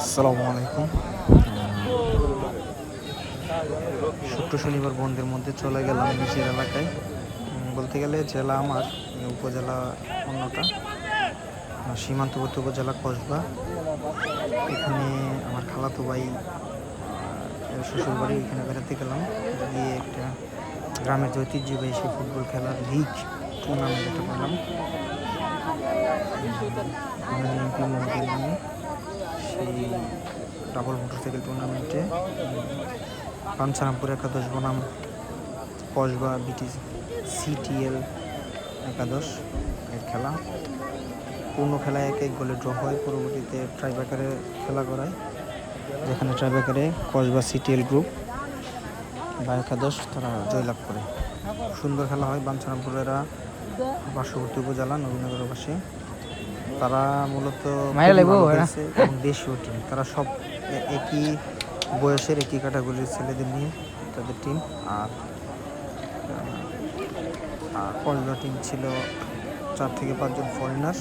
আসসালামু আলাইকুম। শুক্র শনিবার বন্ধের মধ্যে চলে গেলাম নিজের এলাকায়। বলতে গেলে জেলা আমার, উপজেলা অন্যটা, সীমান্তবর্তী উপজেলা কসবা। এখানে আমার খালাতো ভাই শ্বশুরবাড়ি, এখানে বেড়াতে গেলাম। গিয়ে একটা গ্রামের যে ঐতিহ্যবাহী সেই ফুটবল খেলার লিগ টুর্নামেন্ট একটা পেলাম এমপি মহোদয় নিয়ে। সেই ডাবল মোটরসাইকেল টুর্নামেন্টে পাঞ্চারামপুর একাদশ বনাম কসবা বিটি সিটিএল একাদশ এর খেলা। পূর্ণ খেলায় 1-1 গোলে ড্র হয়। পরবর্তীতে ট্রাইব্রেকারে খেলা করায়, যেখানে ট্রাইব্রেকারে কসবা সিটিএল গ্রুপ বা একাদশ তারা জয়লাভ করে। সুন্দর খেলা হয়। বাঞ্ছারামপুরেরা পার্শ্ববর্তী উপজেলা নবীনগরের পাশে, তারা মূলত দেশীয় টিম। তারা সব একই বয়সের, একই ক্যাটাগরির ছেলেদের নিয়ে তাদের টিম। আর কসবা টিম ছিল 4 থেকে 5 জন ফরেনার।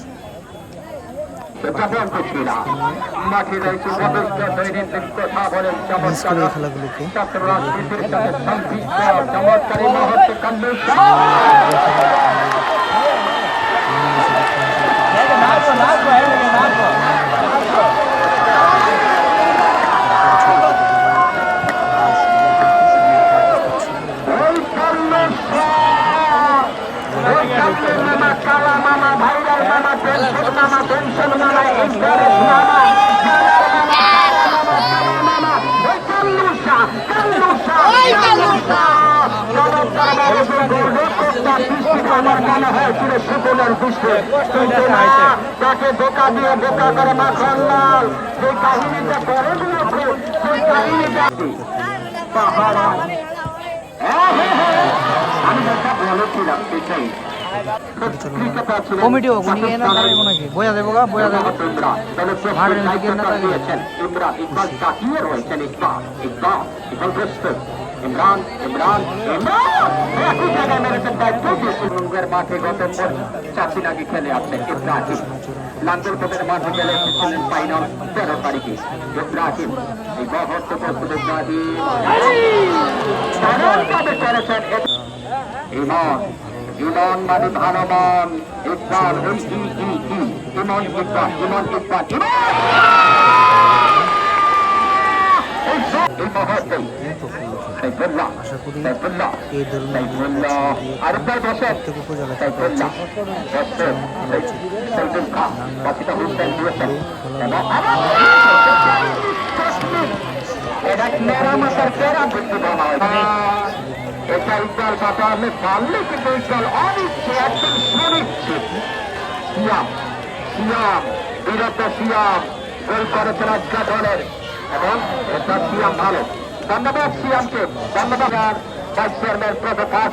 খেলাগুলোকে আমার মনে হয়েছিল সুকুলের দৃষ্টি, কিন্তু না, তাকে বোকা দিয়ে বোকা করে মাখন লাল। যে কাহিনীটা করে দিয়েছে, সেই কাহিনীটা আমি যেটা বলেছিলাম সেটাই কমিটি নাকি বয়া দেবো বয়া দেবো ইমরান একই জায়গায় মেরেছেন। দায়িত্ব দিয়েছেন মাঠে গত চারটি নাকি খেলে আছে ইব্রাহিম। লাঙ্গলকোটের মাঠে গেলে ফাইনাল 13 তারিখে ইব্রাহিম এই বহর করেছেন ইমন। ইমন মানে ভানমান, ইকবাল ইমন ইকবাল ইমন ইকবাল এই মুহূর্তে আশা করি এই ধরনের প্রত্যেক উপজেলা এটা ইকবাল বাতালে পারলে, কিন্তু ইকবাল অনিচ্ছে, একদম সুনিশ্চিত। সিয়াম সিয়াম বিরত সিয়াম গোল করেছেন আজকা দলের, এবং এটা সিয়াম ভালো। ধন্যবাদ সিয়ামকে, ধন্যবাদ ভাইস চেয়ারম্যান প্রধান।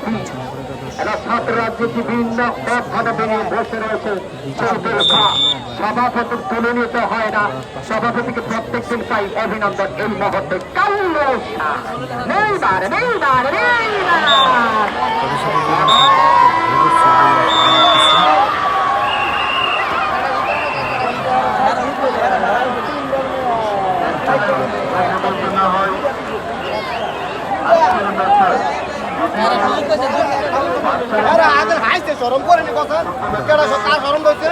এরা ছাত্র রাজ্যে বিভিন্ন পদে বেরিয়ে বসে রয়েছে। সভাপতির তুলনীত হয় না, সভাপতিকে প্রত্যেক দিন পাই অভিনন্দন। এই মুহূর্তে আগে হাইছে সরম করেনি কথা, সরম হয়েছে।